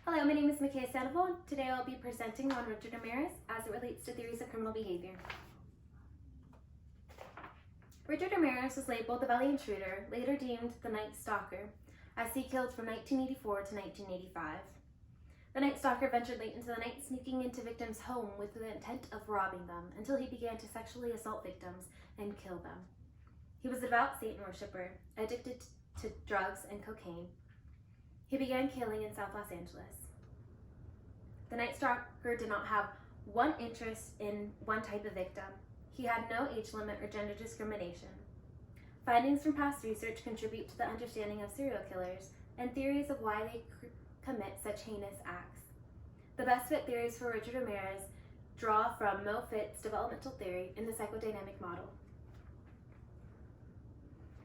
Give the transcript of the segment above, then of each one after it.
Hello, my name is Micaiah Sandoval. Today I'll be presenting on Richard Ramirez as it relates to theories of criminal behavior. Richard Ramirez was labeled the Valley Intruder, later deemed the Night Stalker, as he killed from 1984 to 1985. The Night Stalker ventured late into the night, sneaking into victims' home with the intent of robbing them, until he began to sexually assault victims and kill them. He was a devout Satan worshiper, addicted to drugs and cocaine. He began killing in South Los Angeles. The Night Stalker did not have one interest in one type of victim. He had no age limit or gender discrimination. Findings from past research contribute to the understanding of serial killers and theories of why they commit such heinous acts. The best fit theories for Richard Ramirez draw from Mo Fitt's developmental theory in the psychodynamic model.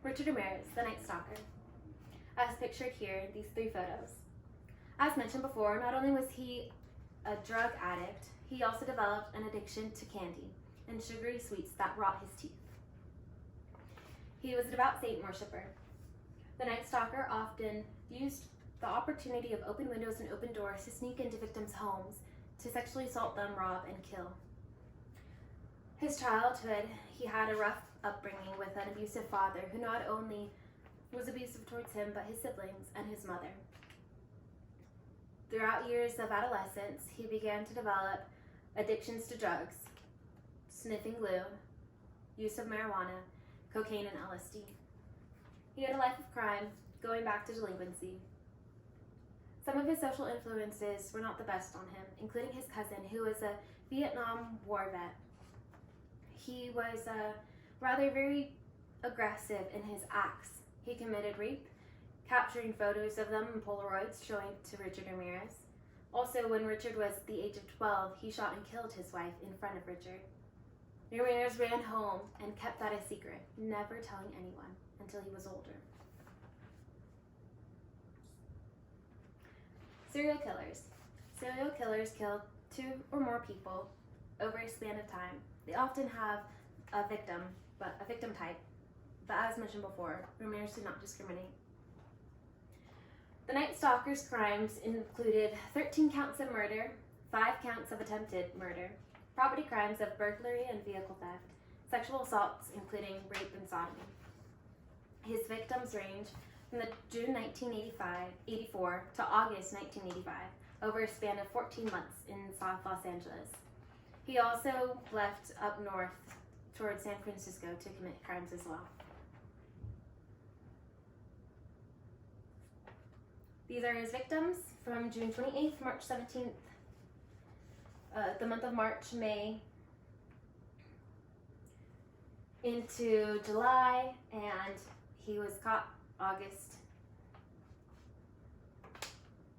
Richard Ramirez, the Night Stalker. As pictured here in these three photos. As mentioned before, not only was he a drug addict, he also developed an addiction to candy and sugary sweets that rot his teeth. He was a devout Satan worshiper. The Night Stalker often used the opportunity of open windows and open doors to sneak into victims' homes to sexually assault them, rob, and kill. His childhood, he had a rough upbringing with an abusive father who not only was abusive towards him, but his siblings and his mother. Throughout years of adolescence, he began to develop addictions to drugs, sniffing glue, use of marijuana, cocaine, and LSD. He had a life of crime, going back to delinquency. Some of his social influences were not the best on him, including his cousin, who was a Vietnam War vet. He was rather very aggressive in his acts. He committed rape, capturing photos of them in Polaroids showing to Richard Ramirez. Also, when Richard was the age of 12, he shot and killed his wife in front of Richard. Ramirez ran home and kept that a secret, never telling anyone until he was older. Serial killers. Serial killers kill 2 or more people over a span of time. They often have a victim type. But as mentioned before, Ramirez did not discriminate. The Night Stalker's crimes included 13 counts of murder, 5 counts of attempted murder, property crimes of burglary and vehicle theft, sexual assaults including rape and sodomy. His victims range from the June 1984 to August 1985, over a span of 14 months in South Los Angeles. He also left up north towards San Francisco to commit crimes as well. These are his victims from June 28th, March 17th, the month of March, May, into July, and he was caught August.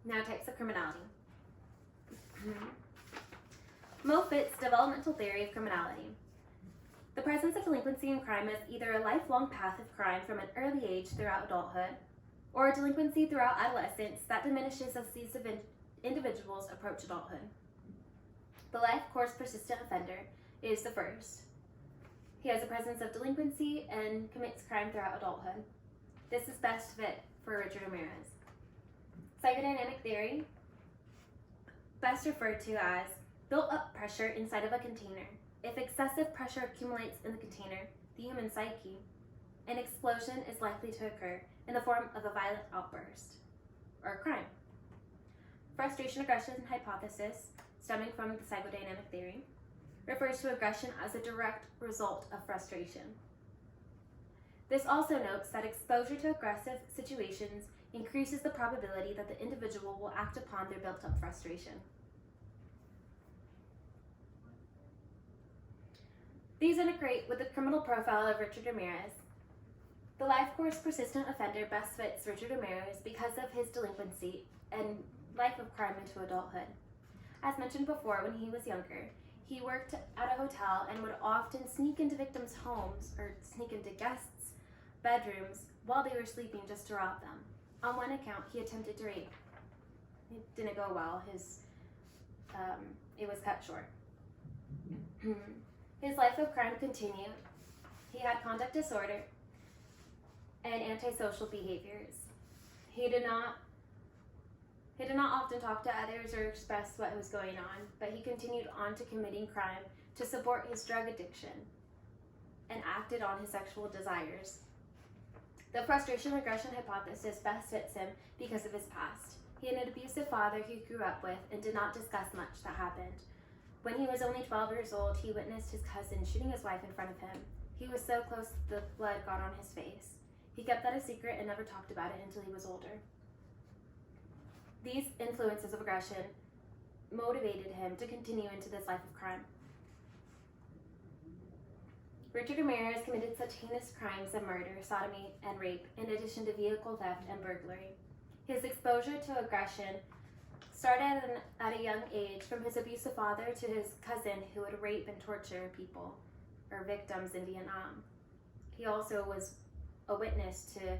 Now, types of criminality. Mo Fitt's developmental theory of criminality. The presence of delinquency and crime is either a lifelong path of crime from an early age throughout adulthood, or a delinquency throughout adolescence that diminishes as these individuals approach adulthood. The life course persistent offender is the first. He has a presence of delinquency and commits crime throughout adulthood. This is best fit for Richard Ramirez. Psychodynamic theory, best referred to as built-up pressure inside of a container. If excessive pressure accumulates in the container, the human psyche, an explosion is likely to occur in the form of a violent outburst or crime. Frustration aggression hypothesis, stemming from the psychodynamic theory, refers to aggression as a direct result of frustration. This also notes that exposure to aggressive situations increases the probability that the individual will act upon their built-up frustration. These integrate with the criminal profile of Richard Ramirez. The life course persistent offender best fits Richard Ramirez because of his delinquency and life of crime into adulthood. As mentioned before, when he was younger, he worked at a hotel and would often sneak into victims' homes or sneak into guests' bedrooms while they were sleeping just to rob them. On one account, he attempted to rape. It didn't go well. It was cut short. His life of crime continued. He had conduct disorder and antisocial behaviors. He did not often talk to others or express what was going on, but he continued on to committing crime to support his drug addiction and acted on his sexual desires. The frustration-aggression hypothesis best fits him because of his past. He had an abusive father he grew up with and did not discuss much that happened. When he was only 12 years old, he witnessed his cousin shooting his wife in front of him. He was so close the blood got on his face. He kept that a secret and never talked about it until he was older. These influences of aggression motivated him to continue into this life of crime. Richard Ramirez committed such heinous crimes of murder, sodomy, and rape, in addition to vehicle theft and burglary. His exposure to aggression started at a young age, from his abusive father to his cousin who would rape and torture people or victims in Vietnam. He also was a witness to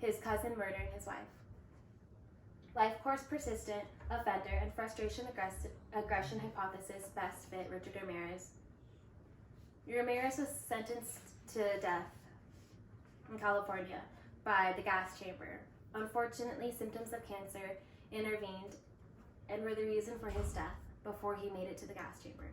his cousin murdering his wife. Life course persistent, offender, and frustration aggression hypothesis best fit Richard Ramirez. Ramirez was sentenced to death in California by the gas chamber. Unfortunately, symptoms of cancer intervened and were the reason for his death before he made it to the gas chamber.